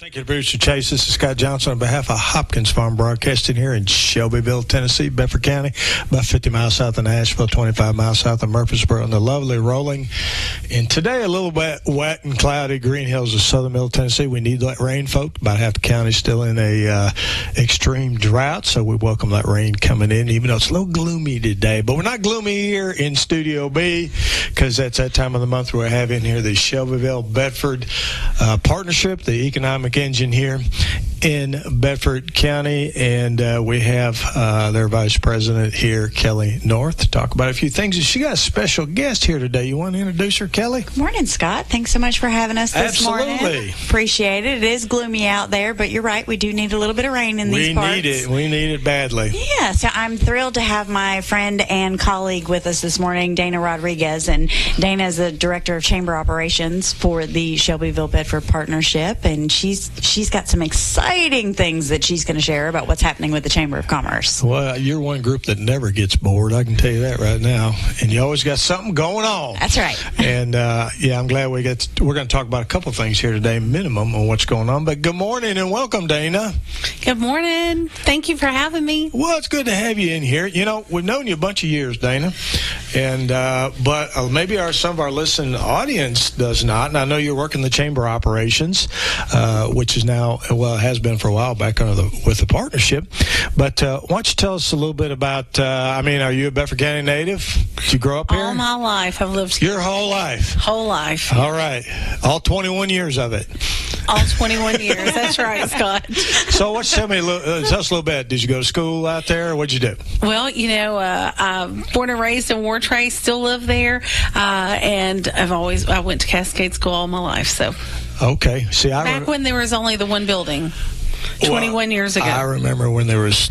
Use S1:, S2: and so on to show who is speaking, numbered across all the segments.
S1: Thank you to producer Chase. This is Scott Johnson on behalf of Hopkins Farm Broadcasting here in Shelbyville, Tennessee, Bedford County, about 50 miles south of Nashville, 25 miles south of Murfreesboro, and the lovely rolling. And today, a little bit wet and cloudy. Green Hills of southern middle Tennessee. We need that rain, folks. About half the county still in a extreme drought, so we welcome that rain coming in, even though it's a little gloomy today. But we're not gloomy here in Studio B, because that's that time of the month where we have in here the Shelbyville-Bedford partnership, the economic engine here in Bedford County, and we have their vice president here, Kelly North, to talk about a few things. And she got a special guest here today. You want to introduce her, Kelly?
S2: Good morning, Scott. Thanks so much for having us this morning.
S1: Absolutely.
S2: Appreciate it. It is gloomy out there, but you're right. We do need a little bit of rain in these parts.
S1: We need it badly.
S2: Yeah, so I'm thrilled to have my friend and colleague with us this morning, Dana Rodriguez. And Dana is the director of chamber operations for the Shelbyville-Bedford partnership, and she's got some exciting things that she's going to share about what's happening with the Chamber of Commerce.
S1: Well, you're one group that never gets bored. I can tell you that right now. And you always got something going on.
S2: That's right.
S1: And, I'm glad we're going to talk about a couple of things here today, minimum, on what's going on. But good morning and welcome, Dana.
S3: Good morning. Thank you for having me.
S1: Well, it's good to have you in here. You know, we've known you a bunch of years, Dana. And but maybe some of our listening audience does not. And I know you're working the chamber operations, which is now, well, it has been for a while back with the partnership. But why don't you tell us a little bit about, are you a Bedford County native? Did you grow up here?
S3: All my life. I've lived here.
S1: Your whole life?
S3: Whole life.
S1: All right. All 21 years of it.
S3: All 21 years. That's right, Scott.
S1: So tell us a little bit. Did you go to school out there, or what'd you do?
S3: Well, I'm born and raised in Wartrace, still live there, and I went to Cascade School all my life. So,
S1: okay. See,
S3: back when there was only the one building. 21 years ago. I
S1: remember when there was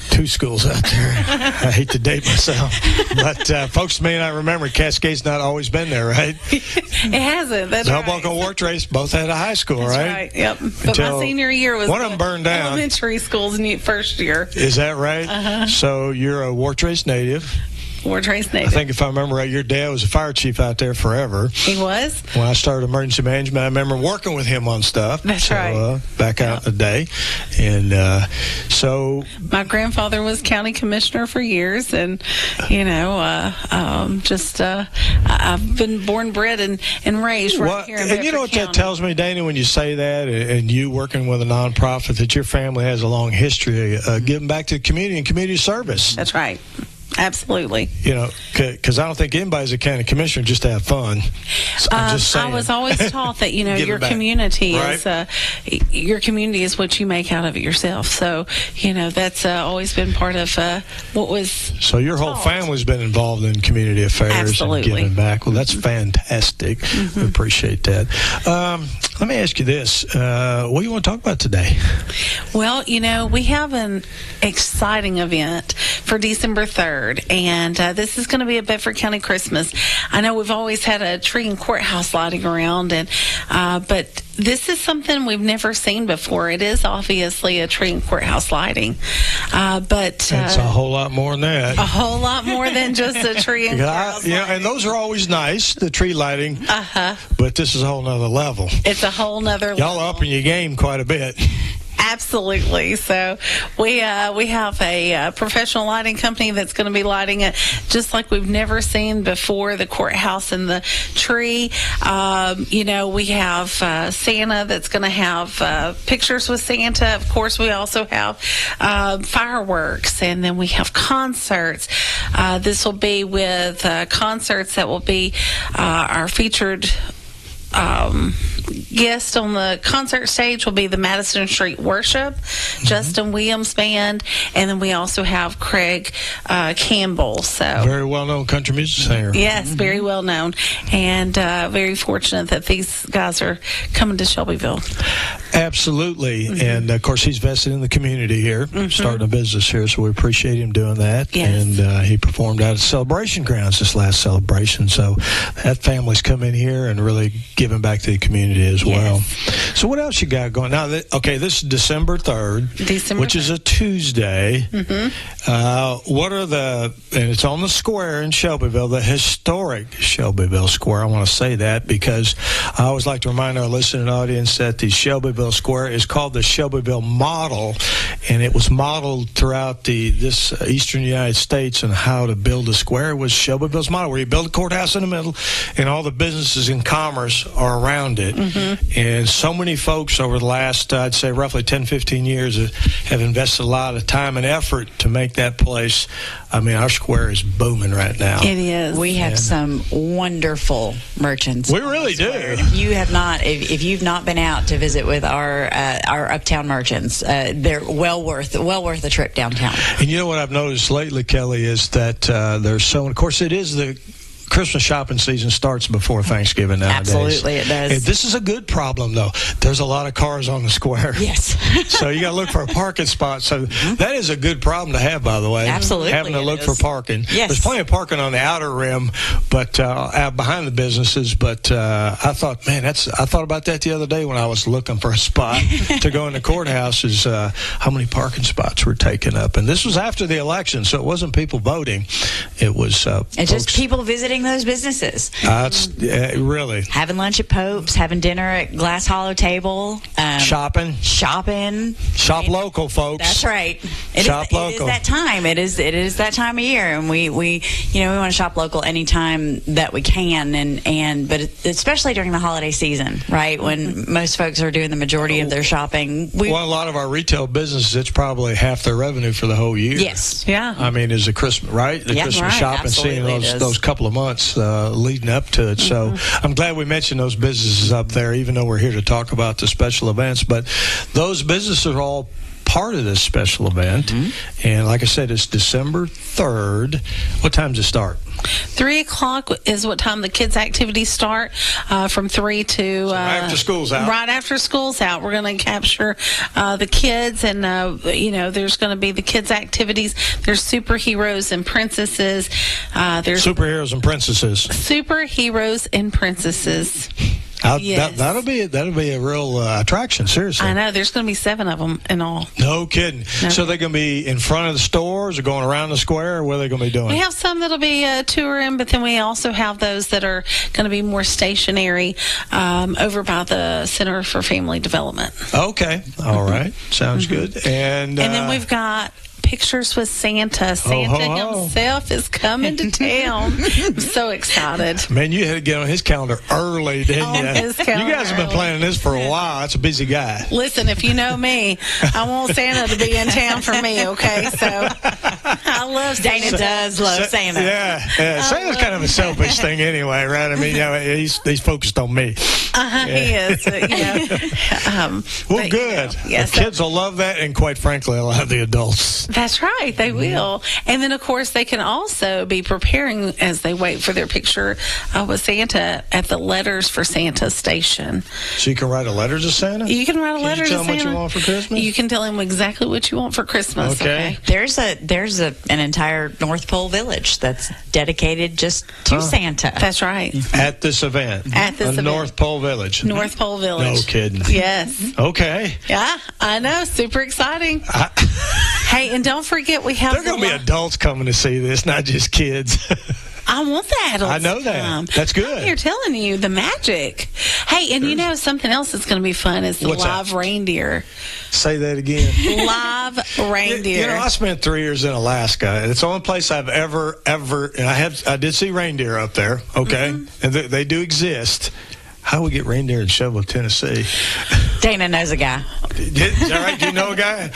S1: two schools out there. I hate to date myself, but folks may not remember. Cascade's not always been there, right?
S3: It hasn't. That's right.
S1: Humboldt and Wartrace both had a high school,
S3: That's
S1: right?
S3: Yep. But my senior year was
S1: one of them burned down.
S3: Elementary school's first year.
S1: Is that right?
S3: Uh-huh.
S1: So you're a Wartrace native.
S3: Wartrace native.
S1: I think if I remember right, your dad was a fire chief out there forever.
S3: He was?
S1: When I started emergency management, I remember working with him on stuff.
S3: That's right.
S1: Back out in the day. And so...
S3: My grandfather was county commissioner for years, and, I've been born, bred, and raised right here in Bedford
S1: And you know what
S3: County.
S1: That tells me, Dana, when you say that, and you working with a nonprofit, that your family has a long history of giving back to the community and community service.
S3: That's right. Absolutely.
S1: Because I don't think anybody's a county commissioner just to have fun. So I'm just saying.
S3: I was always taught that your community is what you make out of it yourself. So that's always been part of what was.
S1: So your whole family's been involved in community affairs.
S3: Absolutely.
S1: And giving back. Well, that's fantastic.
S3: Mm-hmm.
S1: We appreciate that. Let me ask you this: what do you want to talk about today?
S3: Well, we have an exciting event for December 3rd, and this is going to be a Bedford County Christmas. I know we've always had a tree and courthouse lighting around, but this is something we've never seen before. It is obviously a tree and courthouse lighting, but
S1: it's a whole lot more than that.
S3: A whole lot more than just a tree and courthouse lighting.
S1: And those are always nice, the tree lighting. But this is a whole nother level.
S3: It's a whole nother level.
S1: Y'all are upping your game quite a bit.
S3: Absolutely. So we have a professional lighting company that's going to be lighting it just like we've never seen before, the courthouse and the tree. We have Santa that's going to have pictures with Santa. Of course, we also have fireworks, and then we have concerts. This will be with concerts that will be our featured guest on the concert stage will be the Madison Street Worship, Justin Williams Band, and then we also have Craig Campbell. So
S1: very well-known country music singer.
S3: Yes, very well-known, and very fortunate that these guys are coming to Shelbyville.
S1: Absolutely, and of course he's vested in the community here, starting a business here, so we appreciate him doing that.
S3: Yes.
S1: And he performed out at Celebration Grounds this last celebration, so that family's come in here and really giving back to the community is.
S3: Yes.
S1: Well, so what else you got going? Now, this is December 3rd, which is a Tuesday. What are and it's on the square in Shelbyville, the historic Shelbyville Square. I want to say that because I always like to remind our listening audience that the Shelbyville Square is called the Shelbyville Model, and it was modeled throughout this eastern United States on how to build a square. It was Shelbyville's model, where you build a courthouse in the middle, and all the businesses in commerce are around it. And so many folks over the last, I'd say, roughly 10, 15 years have invested a lot of time and effort to make that place. I mean, our square is booming right now.
S3: It is.
S2: We have some wonderful merchants.
S1: We really do.
S2: If you have not, if you've not been out to visit with our uptown merchants, they're well worth a trip downtown.
S1: And you know what I've noticed lately, Kelly, is that there's so. Of course, it is the Christmas shopping season starts before Thanksgiving nowadays.
S2: Absolutely, it does.
S1: And this is a good problem, though. There's a lot of cars on the square.
S2: Yes.
S1: So you got to look for a parking spot. So that is a good problem to have, by the way.
S2: Absolutely,
S1: having to look for parking.
S2: Yes.
S1: There's plenty of parking on the outer rim, but out behind the businesses. But I thought, man, I thought about that the other day when I was looking for a spot to go in the courthouse. Is how many parking spots were taken up? And this was after the election, so it wasn't people voting. It was
S2: just people visiting those businesses.
S1: Really.
S2: Having lunch at Pope's, having dinner at Glass Hollow Table.
S1: Shopping.
S2: Shop
S1: local, folks.
S2: That's right.
S1: Shop local.
S2: It is that time. It is that time of year, and we want to shop local anytime that we can, but especially during the holiday season, right, when most folks are doing the majority of their shopping.
S1: Well, a lot of our retail businesses, it's probably half their revenue for the whole year.
S2: Yes.
S3: Yeah.
S1: I mean, is the Christmas, right? The Christmas
S2: right.
S1: shopping,
S2: Absolutely,
S1: seeing those couple of months leading up to it. So I'm glad we mentioned those businesses up there, even though we're here to talk about the special events. But those businesses are all part of this special event. And like I said, it's December 3rd. What time does it start?
S3: 3 o'clock is what time the kids' activities start. From 3 to
S1: right after school's out.
S3: Right after school's out, we're going to capture the kids, and there's going to be the kids' activities. There's superheroes and princesses. There's
S1: superheroes and princesses.
S3: Superheroes and princesses. Yes.
S1: That'll be a real attraction. Seriously,
S3: I know. There's going to be 7 of them in all.
S1: No kidding. No. So they're going to be in front of the stores, or going around the square, or what are they going to be doing?
S3: We have some that'll be touring, but then we also have those that are going to be more stationary over by the Center for Family Development.
S1: Okay, all right, sounds good. And
S3: then we've got pictures with Santa. Santa himself is coming to town. I'm so excited.
S1: Man, you had to get on his calendar early, didn't you?
S3: His calendar
S1: you guys have been planning this for a while. That's a busy guy.
S3: Listen, if you know me, I want Santa to be in town for me, okay? So I love Santa.
S2: Dana does love Santa.
S1: Yeah. Santa's kind of a selfish thing anyway, right? I mean, he's focused on me.
S3: He is.
S1: Well, good.
S3: Yes,
S1: the kids will love that, and quite frankly, a lot of the adults.
S3: That's right, they will. And then, of course, they can also be preparing as they wait for their picture with Santa at the Letters for Santa station.
S1: So you can write a letter to Santa?
S3: You can write a letter to Santa.
S1: Can you tell him what you want for Christmas?
S3: You can tell him exactly what you want for Christmas.
S1: Okay.
S2: There's an entire North Pole Village that's dedicated just to Santa.
S3: That's right.
S1: At this event.
S3: At this event.
S1: North Pole Village.
S3: North Pole Village.
S1: No kidding.
S3: Yes.
S1: Okay.
S3: Yeah, I know. Super exciting. Hey, and don't forget we have.
S1: There are going to be adults coming to see this, not just kids.
S3: I want the adults.
S1: I know that. That's good.
S3: You're telling you the magic. Hey, and something else that's going to be fun is the live reindeer.
S1: Say that again.
S3: Live reindeer.
S1: I spent 3 years in Alaska, and it's the only place I've ever, and I did see reindeer up there. Okay, and they do exist. How do we get reindeer in Shelbyville, Tennessee?
S2: Dana knows a guy.
S1: Is that right? Do you know a guy?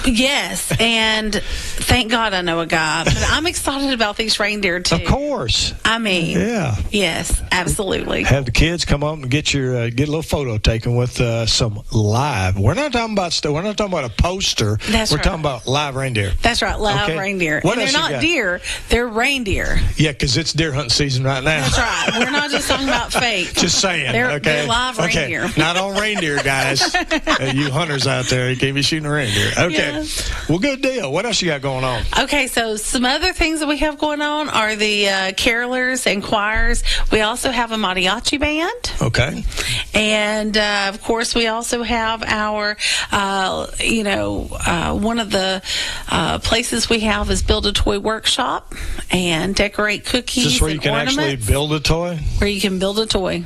S3: Yes, and thank God I know a guy. But I'm excited about these reindeer, too.
S1: Of course.
S3: I mean,
S1: yeah.
S3: Yes, absolutely.
S1: Have the kids come up and get a little photo taken with some live. We're not talking about a poster. We're talking about live reindeer.
S3: That's right, live reindeer.
S1: What
S3: and they're not deer, they're reindeer.
S1: Yeah, because it's deer hunting season right now.
S3: That's right. We're not just talking about fake.
S1: Just saying.
S3: They're live reindeer.
S1: Not on reindeer, guys. You hunters out there, you can't be shooting a reindeer. Okay. Okay.
S3: Yes.
S1: Well, good deal. What else you got going on?
S3: Okay, so some other things that we have going on are the carolers and choirs. We also have a mariachi band.
S1: Okay.
S3: And, of course, we also have our, one of the places we have is Build a Toy Workshop and decorate cookies.
S1: Is this where you
S3: and
S1: can
S3: ornaments,
S1: actually build a toy?
S3: where you can build a toy.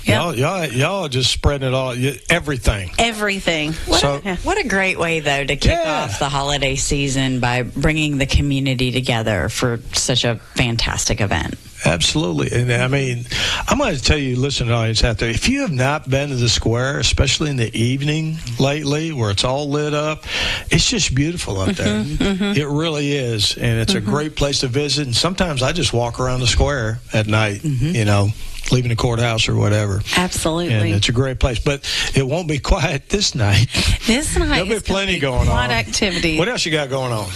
S3: Yep.
S1: Y'all are just spreading it all, everything.
S3: Everything.
S2: What a great way, though, to kick off the holiday season by bringing the community together for such a fantastic event.
S1: Absolutely. And I mean, I'm going to tell you, listening audience out there, if you have not been to the square, especially in the evening lately where it's all lit up, it's just beautiful up there. It really is. And it's a great place to visit. And sometimes I just walk around the square at night, leaving the courthouse or whatever.
S3: Absolutely.
S1: And it's a great place. But it won't be quiet this night.
S3: This night
S1: There'll be plenty going on.
S3: A lot of activity.
S1: What else you got going on?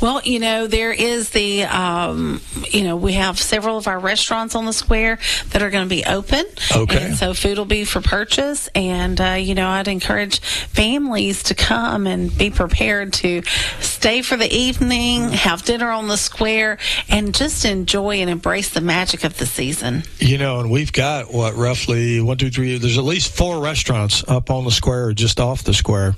S3: Well, there is the, we have several of our restaurants on the square that are going to be open.
S1: Okay.
S3: And so food will be for purchase. And, I'd encourage families to come and be prepared to stay for the evening, have dinner on the square, and just enjoy and embrace the magic of the season.
S1: And we've got, roughly 1, 2, 3, there's at least 4 restaurants up on the square or just off the square.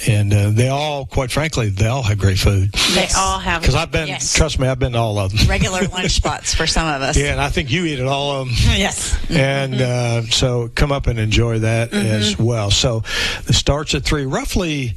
S1: And they all, quite frankly, they all have great food.
S3: They all have.
S1: Because trust me, I've been to all of them.
S2: Regular lunch spots for some of us.
S1: Yeah, and I think you eat at all of them.
S2: Yes.
S1: And so come up and enjoy that as well. So it starts at 3. Roughly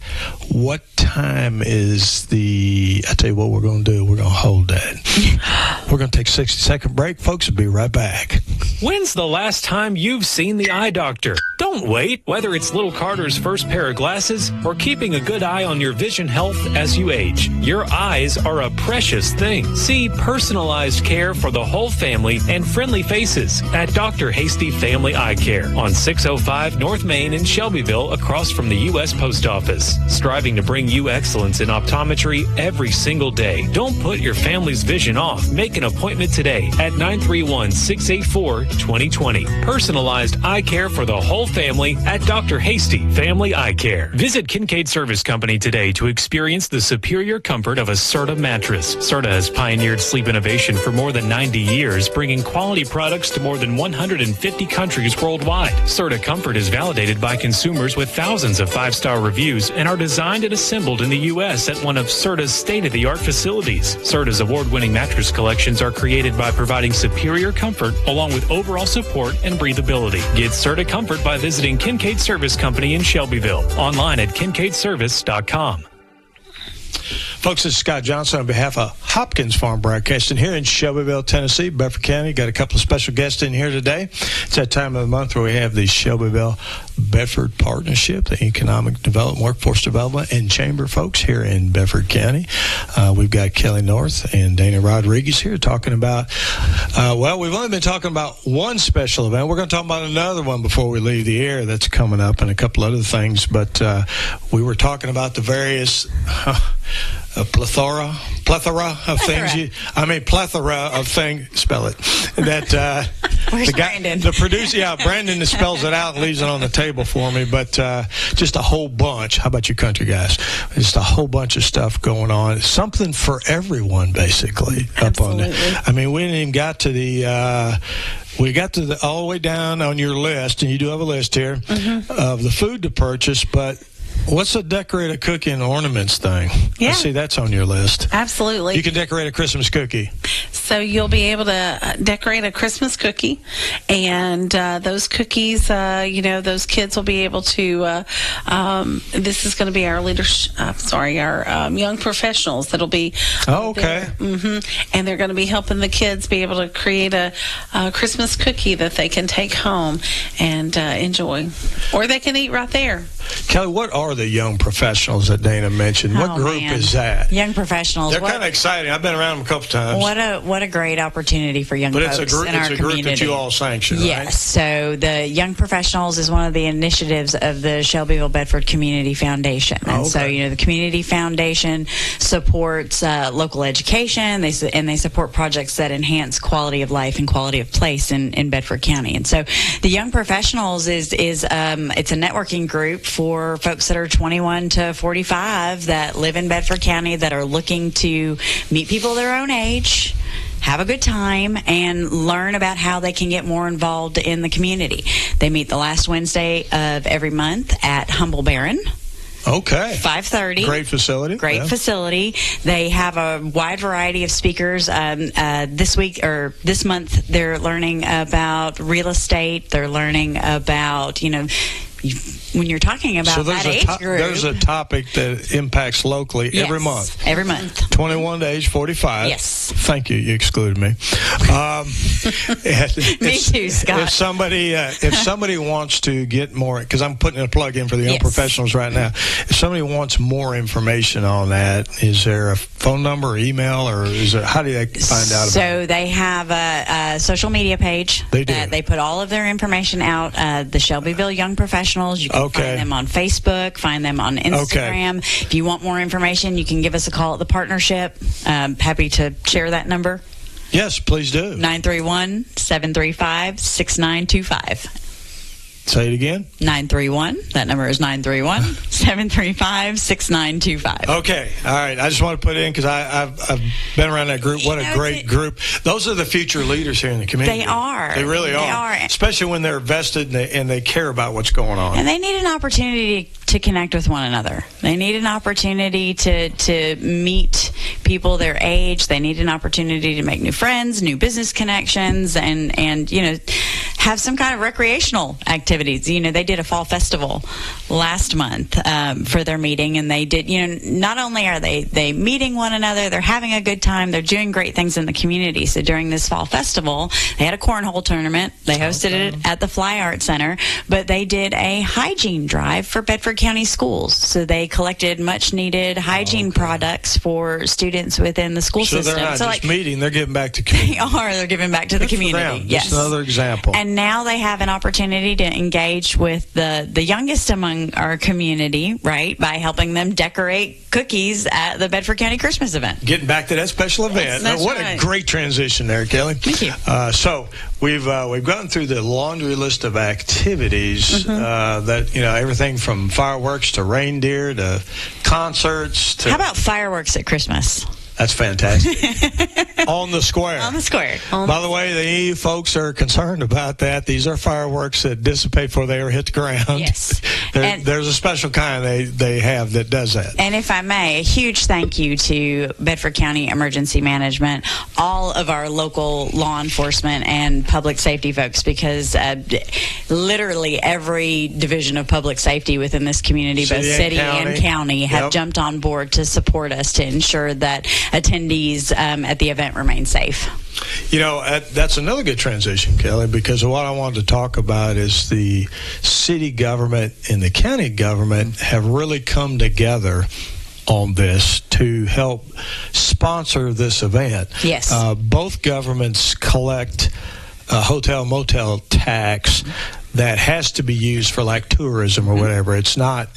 S1: what time is I tell you what we're going to do. We're going to hold that. We're going to take a 60-second break. Folks, we'll be right back.
S4: When's the last time you've seen the eye doctor? Don't wait. Whether it's little Carter's first pair of glasses or keeping a good eye on your vision health as you age, your eyes are a precious thing. See personalized care for the whole family and friendly faces at Dr. Hasty Family Eye Care on 605 North Main in Shelbyville, across from the U.S. Post Office. Striving to bring you excellence in optometry every single day. Don't put your family's vision off. Make an appointment today at 931-684-2020. Personalized eye care for the whole family at Dr. Hasty Family Eye Care. Visit Kincaid Service Company today to experience the superior comfort of a Serta mattress. Serta has pioneered sleep innovation for more than 90 years, bringing quality products to more than 150 countries worldwide. Serta Comfort is validated by consumers with thousands of 5-star reviews and are designed and assembled in the U.S. at one of Serta's state-of-the-art facilities. Serta's award-winning mattress collections are created by providing superior comfort along with overall support and breathability. Get Serta Comfort by visiting Kincaid Service Company in Shelbyville. Online at kincaidservice.com.
S1: Folks, this is Scott Johnson on behalf of Hopkins Farm Broadcasting here in Shelbyville, Tennessee, Bedford County. Got a couple of special guests in here today. It's that time of the month where we have the Shelbyville-Bedford Partnership, the Economic Development, Workforce Development, and Chamber folks here in Bedford County. We've got Kelly North and Dana Rodriguez here talking about, we've only been talking about one special event. We're going to talk about another one before we leave the air that's coming up and a couple other things. But we were talking about the various... plethora of things. Plethora of things. Spell it. That
S2: Where's Brandon?
S1: The producer, Brandon spells it out and leaves it on the table for me. But just a whole bunch. How about you, country guys? Just a whole bunch of stuff going on. Something for everyone, basically.
S3: Absolutely.
S1: Up on there. We didn't even got to the. We got to all the way down on your list, and you do have a list here of the food to purchase, but. What's the decorate a cookie and ornaments thing?
S3: Yeah.
S1: I see that's on your list.
S3: Absolutely.
S1: You can decorate a Christmas cookie.
S3: So you'll be able to decorate a Christmas cookie, and those cookies, those kids will be able to. This is going to be our our young professionals that'll be.
S1: Oh, okay.
S3: And they're going to be helping the kids be able to create a Christmas cookie that they can take home and enjoy, or they can eat right there.
S1: Kelly, what are the young professionals that Dana mentioned? What group is that?
S2: Young professionals.
S1: They're kind of exciting. I've been around them a couple times.
S2: What a great opportunity for young folks in our community.
S1: But it's a group that you all sanction, right?
S2: Yes. So the Young Professionals is one of the initiatives of the Shelbyville-Bedford Community Foundation. And so, the Community Foundation supports local education. They support projects that enhance quality of life and quality of place in Bedford County. And so the Young Professionals is it's a networking group for folks that are 21 to 45 that live in Bedford County that are looking to meet people their own age, have a good time, and learn about how they can get more involved in the community. They meet the last Wednesday of every month at Humble Baron.
S1: Okay.
S2: 5:30.
S1: Great facility.
S2: Great facility. They have a wide variety of speakers. This week or this month, they're learning about real estate. They're learning about, when you're talking about that age group.
S1: There's a topic that impacts locally every month.
S2: Every month.
S1: 21 to age 45.
S2: Yes.
S1: Thank you. You excluded me.
S2: Me too, Scott.
S1: If somebody wants to get more, because I'm putting a plug in for the young professionals right now. If somebody wants more information on that, is there a phone number or email, or how do they find out about it?
S2: So they have a social media page.
S1: They do.
S2: They put all of their information out. The Shelbyville Young Professionals. You can find them on Facebook, find them on Instagram. If you want more information, you can give us a call at the partnership. Happy to share that number.
S1: Yes, please do.
S2: 931-735-6925.
S1: Say it again.
S2: 931. That number is 931-735-6925.
S1: Okay. All right. I just want to put it in because I've been around that group. What a great group. Those are the future leaders here in the community.
S2: They are.
S1: They really are. Especially when they're vested and they care about what's going on.
S2: And they need an opportunity to connect with one another. They need an opportunity to meet people their age. They need an opportunity to make new friends, new business connections, and have some kind of recreational activities. They did a fall festival last month for their meeting, and they did, not only are they meeting one another, they're having a good time, they're doing great things in the community. So during this fall festival, they had a cornhole tournament. They hosted it at the Fly Art Center, but they did a hygiene drive for Bedford County schools. So they collected much needed hygiene products for students within the school system.
S1: So they're not just meeting, they're giving back to community.
S2: They're giving back to the community.
S1: Yes. Just another example.
S2: And now they have an opportunity to engage with the youngest among our community, right, by helping them decorate cookies at the Bedford County Christmas event.
S1: Getting back to that special event.
S2: That's
S1: what
S2: right.
S1: A great transition there, Kelly.
S2: Thank you.
S1: So we've gone through the laundry list of activities that, everything from fireworks to reindeer to concerts to...
S2: How about fireworks at Christmas?
S1: That's fantastic. On the square.
S2: On the square.
S1: By the way, the EU folks are concerned about that. These are fireworks that dissipate before they ever hit the ground.
S2: Yes.
S1: There's a special kind they have that does that.
S2: And if I may, a huge thank you to Bedford County Emergency Management, all of our local law enforcement and public safety folks, because literally every division of public safety within this community, both city and county, have jumped on board to support us to ensure that attendees at the event remain safe.
S1: That's another good transition, Kelly, because what I wanted to talk about is the city government and the county government have really come together on this to help sponsor this event.
S2: Yes.
S1: Both governments collect a hotel motel tax that has to be used for like tourism or whatever. It's not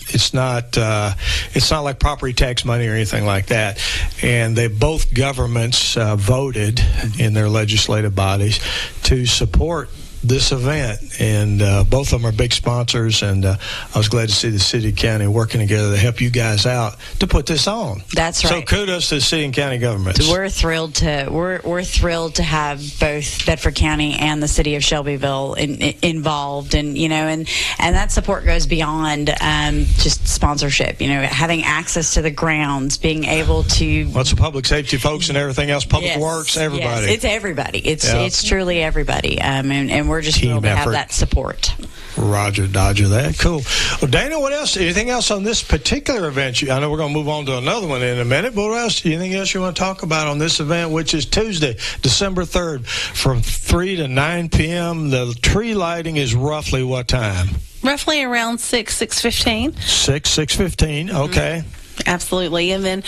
S1: like property tax money or anything like that. And both governments voted in their legislative bodies to support this event, and both of them are big sponsors, and I was glad to see the city and county working together to help you guys out to put this on.
S2: That's right.
S1: So kudos to the city and county governments.
S2: We're thrilled to have both Bedford County and the city of Shelbyville involved, and that support goes beyond just sponsorship. Having access to the grounds, being able to.
S1: What's the public safety folks and everything else? Public works, everybody.
S2: Yes, it's everybody. It's truly everybody, and we're just thrilled to have that support.
S1: Roger, Dodger, that. Cool. Well, Dana, what else? Anything else on this particular event? I know we're going to move on to another one in a minute, but what else? Anything else you want to talk about on this event, which is Tuesday, December 3rd, from 3 to 9 p.m.? The tree lighting is roughly what time?
S3: Roughly around 6:15.
S1: 6:15, okay.
S3: Absolutely. And then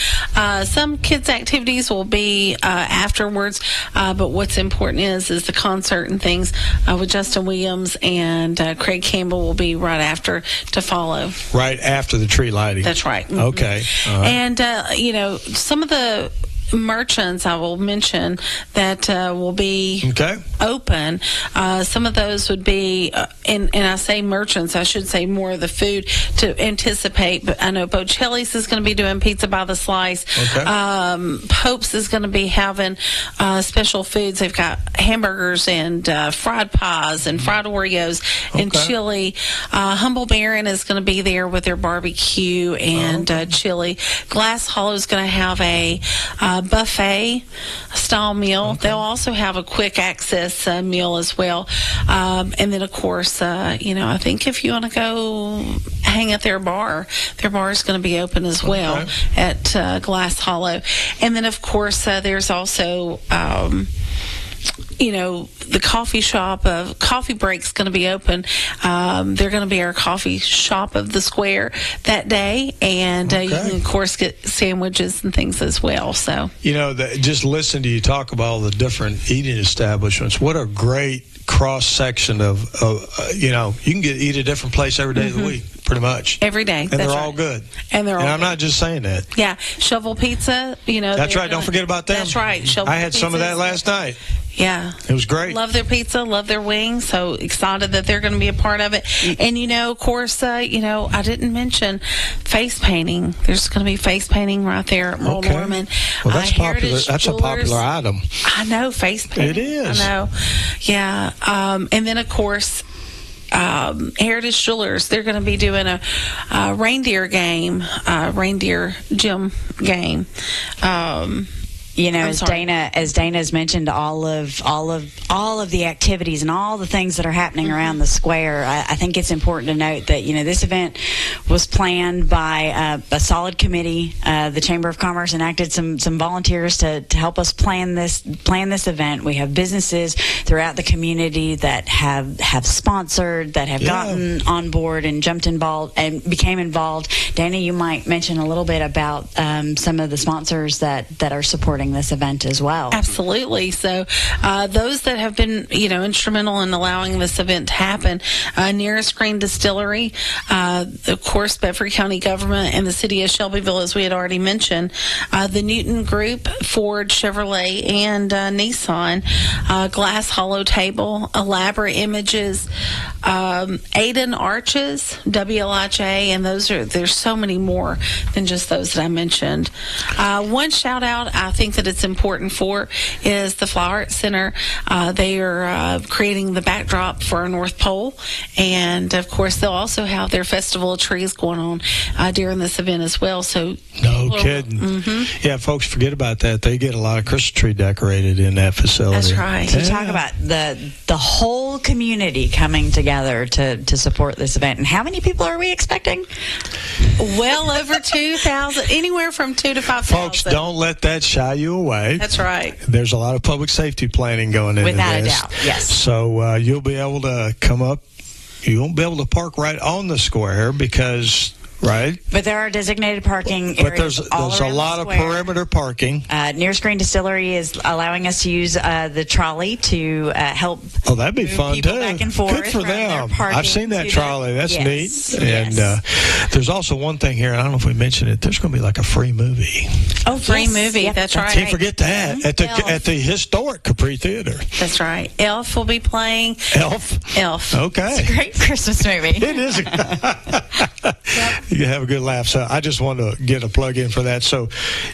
S3: some kids' activities will be afterwards. But what's important is the concert and things with Justin Williams and Craig Campbell will be right after to follow.
S1: Right after the tree lighting.
S3: That's right. Mm-hmm.
S1: Okay. Right.
S3: And, some of the merchants I will mention that will be open. Some of those would be, and I say merchants, I should say more of the food to anticipate. But I know Bocelli's is going to be doing pizza by the slice.
S1: Okay.
S3: Pope's is going to be having special foods. They've got hamburgers and fried pies and fried Oreos and chili. Humble Baron is going to be there with their barbecue and chili. Glass Hollow is going to have a buffet style meal. They'll also have a quick access meal as well. And then, of course, I think if you want to go hang at their bar is going to be open as well at Glass Hollow. And then, of course, there's also the coffee shop of Coffee Break's going to be open. They're going to be our coffee shop of the square that day, and you can, of course, get sandwiches and things as well. So
S1: just listen to you talk about all the different eating establishments. What a great cross section of you can eat a different place every day of the week. Pretty much
S3: every day,
S1: and they're all good.
S3: And
S1: I'm not just saying that.
S3: Yeah, Shovel Pizza.
S1: That's right. Don't forget about them.
S3: That's right. Shovel
S1: I had some of that last night.
S3: Yeah,
S1: it was great.
S3: Love their pizza, love their wings. So excited that they're going to be a part of it. And of course, I didn't mention face painting. There's going to be face painting right there at Merle Norman.
S1: Well, that's popular. That's a popular item.
S3: I know, face painting.
S1: It is.
S3: I know. Yeah. And then, of course, Heritage Jewelers, they're going to be doing a reindeer game, reindeer gym game.
S2: As Dana's mentioned, all of the activities and all the things that are happening around the square. I think it's important to note that this event was planned by a solid committee. The Chamber of Commerce enacted some volunteers to help us plan this event. We have businesses throughout the community that have sponsored, that have gotten on board and jumped involved and became involved. Dana, you might mention a little bit about some of the sponsors that are supporting this event as well.
S3: Absolutely. So those that have been instrumental in allowing this event to happen, Nearest Green Distillery, of course Bedford County Government and the City of Shelbyville, as we had already mentioned, the Newton Group, Ford, Chevrolet, and Nissan, Glass Hollow Table, Elaborate Images, Aiden Arches, WLIJ, and there's so many more than just those that I mentioned. One shout out I think that it's important for is the Flower Arts Center. They are creating the backdrop for our North Pole, and of course they'll also have their Festival of Trees going on during this event as well. So
S1: no kidding. Yeah, folks, forget about that. They get a lot of Christmas tree decorated in that facility.
S3: That's right.
S2: You talk about the whole community coming together to support this event. And how many people are we expecting?
S3: Well over 2,000, anywhere from 2,000 to 5,000.
S1: Folks, don't let that shy you away.
S3: That's right.
S1: There's a lot of public safety planning going into
S2: Without
S1: this.
S2: a doubt, yes.
S1: So you'll be able to come up. You won't be able to park right on the square because... Right.
S2: But there are designated parking areas.
S1: But there's a lot of perimeter parking.
S2: Nearest Green Distillery is allowing us to use the trolley to help.
S1: Oh, that'd be fun too.
S2: Back and forth.
S1: Good for them. I've seen that trolley. That's neat. And there's also one thing here. I don't know if we mentioned it. There's going to be like a free movie.
S3: Oh, free movie. Yep. That's right.
S1: Can't forget that at the historic Capri Theater.
S3: That's right. Elf will be playing.
S1: Elf. Okay.
S2: It's a great Christmas movie.
S1: It is. You have a good laugh. So I just wanted to get a plug in for that. So,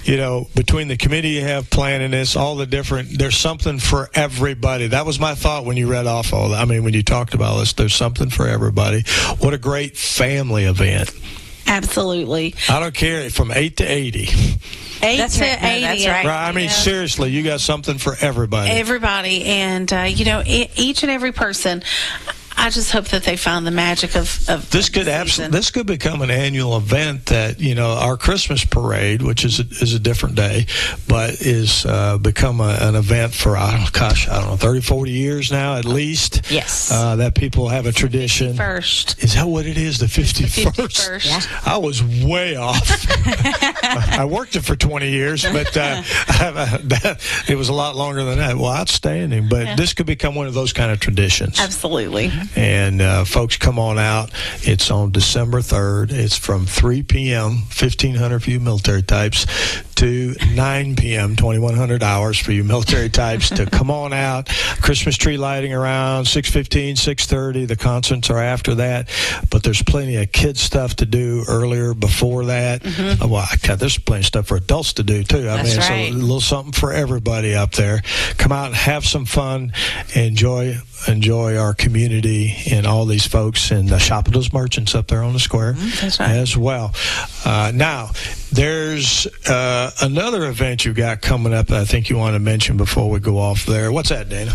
S1: between the committee you have planning this, all the different, there's something for everybody. That was my thought when you read off all that. I mean, when you talked about this, there's something for everybody. What a great family event.
S3: Absolutely.
S1: I don't care, from 8 to 80.
S3: 8
S2: that's
S3: to
S2: right.
S3: 80.
S2: No, that's right.
S1: I mean, seriously, you got something for everybody.
S3: Everybody. And, each and every person, I just hope that they find the magic of
S1: this could this could become an annual event that our Christmas parade, which is a different day, but is become an event for I don't know 30, 40 years now at least.
S2: Yes,
S1: that people have a tradition.
S3: First,
S1: is that what it is? The 51st.
S3: Yeah.
S1: I was way off. I worked it for 20 years, but it was a lot longer than that. Well, outstanding. But this could become one of those kind of traditions.
S3: Absolutely.
S1: And folks, come on out. It's on December 3rd. It's from 3 p.m., 1,500 for you military types, to 9 p.m., 2,100 hours for you military types to come on out. Christmas tree lighting around 6:15, 6:30. The concerts are after that. But there's plenty of kids stuff to do earlier before that. Well, God, there's plenty of stuff for adults to do, too. I mean, it's a little something for everybody up there. Come out and have some fun. Enjoy our community and all these folks, and shop at those merchants up there on the square as well. Now, there's another event you got coming up that I think you want to mention before we go off there. What's that, Dana?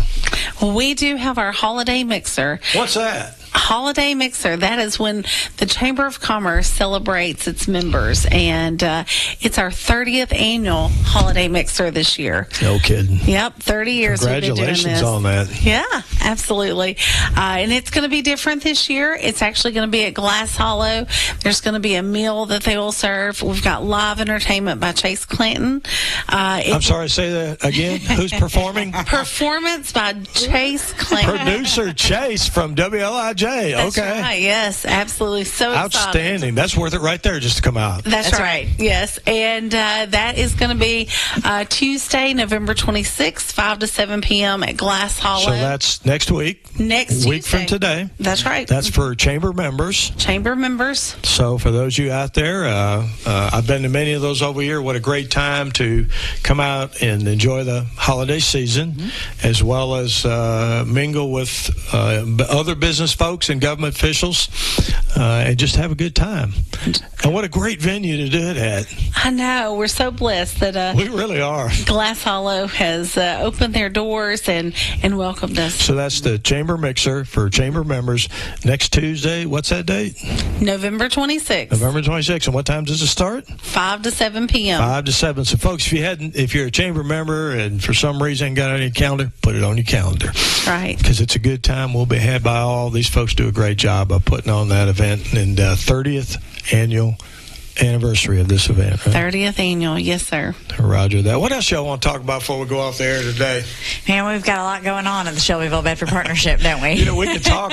S3: Well, we do have our holiday mixer.
S1: What's that?
S3: Holiday mixer. That is when the Chamber of Commerce celebrates its members, and it's our 30th annual holiday mixer this year.
S1: No kidding.
S3: Yep, 30 years we've been doing this.
S1: Congratulations on that.
S3: Yeah, absolutely. And it's going to be different this year. It's actually going to be at Glass Hollow. There's going to be a meal that they will serve. We've got live entertainment by Chase Clanton.
S1: I'm sorry, say that again. Who's performing?
S3: Performance by Chase Clanton.
S1: Producer Chase from WLIJ.
S3: That's
S1: okay.
S3: Right, yes, absolutely. So
S1: outstanding.
S3: Excited.
S1: That's worth it right there just to come out.
S3: That's right. Yes. And that is going to be Tuesday, November 26th, 5 to 7 p.m. at Glass Hollow.
S1: So that's next week.
S3: Next
S1: week
S3: Tuesday.
S1: from today.
S3: That's right.
S1: That's for chamber members.
S3: Chamber members.
S1: So for those of you out there, I've been to many of those over here. What a great time to come out and enjoy the holiday season, as well as mingle with other business folks and government officials, and just have a good time. And what a great venue to do it at.
S3: I know. We're so blessed that
S1: we really are.
S3: Glass Hollow has opened their doors and welcomed us.
S1: So that's the Chamber Mixer for chamber members next Tuesday. What's that date?
S3: November 26th.
S1: November 26th. And what time does it start?
S3: 5 to 7 p.m.
S1: 5 to 7. So, folks, if you're a chamber member and for some reason got it on your calendar, put it on your calendar.
S3: Right.
S1: Because it's a good time. We'll be had by all. These folks do a great job of putting on that event. And 30th annual anniversary of this event, right?
S3: 30th annual, yes, sir.
S1: Roger that. What else y'all want to talk about before we go off the air today?
S2: Man, we've got a lot going on in the Shelbyville-Bedford Partnership, don't we?
S1: We could talk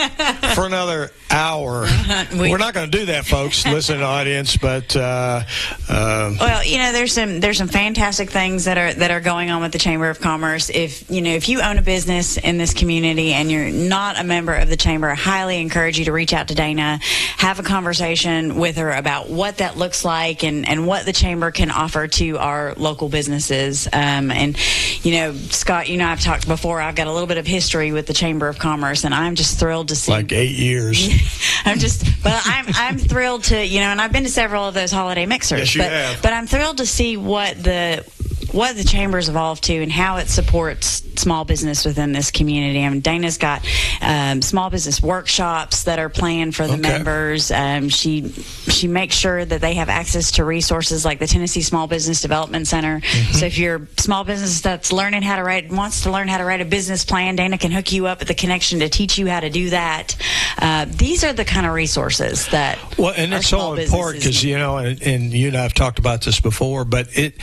S1: for another hour. We're not going to do that, folks. Listen, audience, but
S2: well, there's some fantastic things that are going on with the Chamber of Commerce. If you own a business in this community and you're not a member of the chamber, I highly encourage you to reach out to Dana, have a conversation with her about what that looks like and what the chamber can offer to our local businesses. And Scott, I've talked before. I've got a little bit of history with the Chamber of Commerce, and I'm just thrilled to see.
S1: Like 8 years.
S2: I'm thrilled to and I've been to several of those holiday mixers.
S1: Yes, you have.
S2: But I'm thrilled to see what the chamber's evolved to and how it supports small business within this community. I mean, Dana's got small business workshops that are planned for the members. She makes sure that they have access to resources like the Tennessee Small Business Development Center. So if you're a small business that's wants to learn how to write a business plan, Dana can hook you up with the connection to teach you how to do that. These are the kind of resources that
S1: and it's so important because and you and I have talked about this before, but a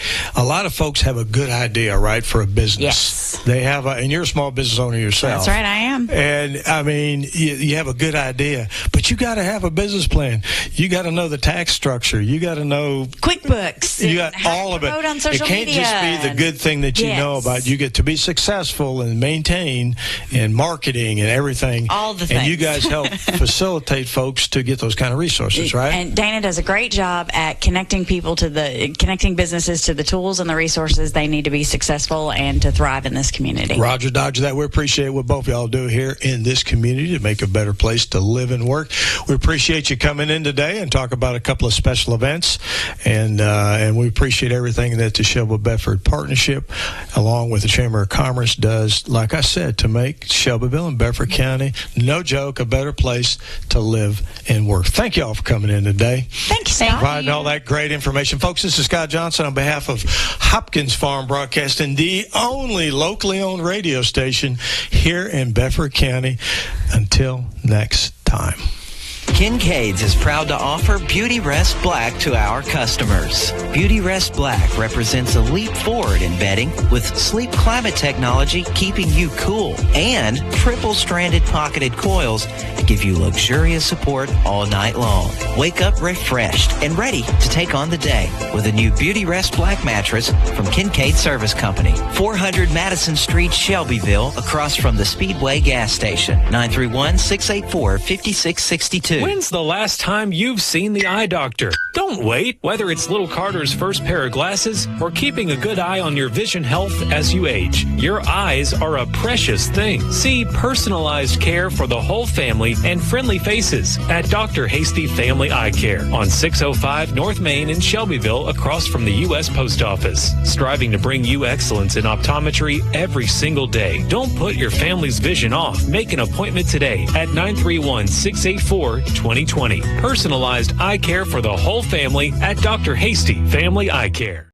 S1: lot of folks have a good idea, right, for a business.
S2: Yes.
S1: They have and you're a small business owner yourself.
S2: That's right, I am.
S1: And I mean, you have a good idea, but you got to have a business plan. You got to know the tax structure. You got to know
S2: QuickBooks.
S1: You got all of it.
S2: It
S1: can't just be the good thing that you know about. You get to be successful and maintain and marketing and everything.
S2: All the things.
S1: And you guys help facilitate folks to get those kind of resources, right?
S2: And Dana does a great job at connecting businesses to the tools and the resources they need to be successful and to thrive in this community.
S1: Roger, Dodger, that we appreciate what both of y'all do here in this community to make a better place to live and work. We appreciate you coming in today and talk about a couple of special events, and we appreciate everything that the Shelbyville-Bedford Partnership, along with the Chamber of Commerce, does, like I said, to make Shelbyville and Bedford County, no joke, a better place to live and work. Thank you all for coming in today.
S2: Thank you, Scott.
S1: Providing all that great information. Folks, this is Scott Johnson on behalf of Hopkins Farm Broadcasting, the only locally owned radio station here in Bedford County. Until next time.
S5: Kincaid's is proud to offer Beauty Rest Black to our customers. Beauty Rest Black represents a leap forward in bedding with sleep climate technology keeping you cool and triple-stranded pocketed coils to give you luxurious support all night long. Wake up refreshed and ready to take on the day with a new Beauty Rest Black mattress from Kincaid Service Company. 400 Madison Street, Shelbyville, across from the Speedway gas station. 931-684-5662.
S4: When's the last time you've seen the eye doctor? Don't wait. Whether it's little Carter's first pair of glasses or keeping a good eye on your vision health as you age, your eyes are a precious thing. See personalized care for the whole family and friendly faces at Dr. Hasty Family Eye Care on 605 North Main in Shelbyville, across from the U.S. Post Office. Striving to bring you excellence in optometry every single day. Don't put your family's vision off. Make an appointment today at 931-684-2020. Personalized eye care for the whole family at Dr. Hasty Family Eye Care.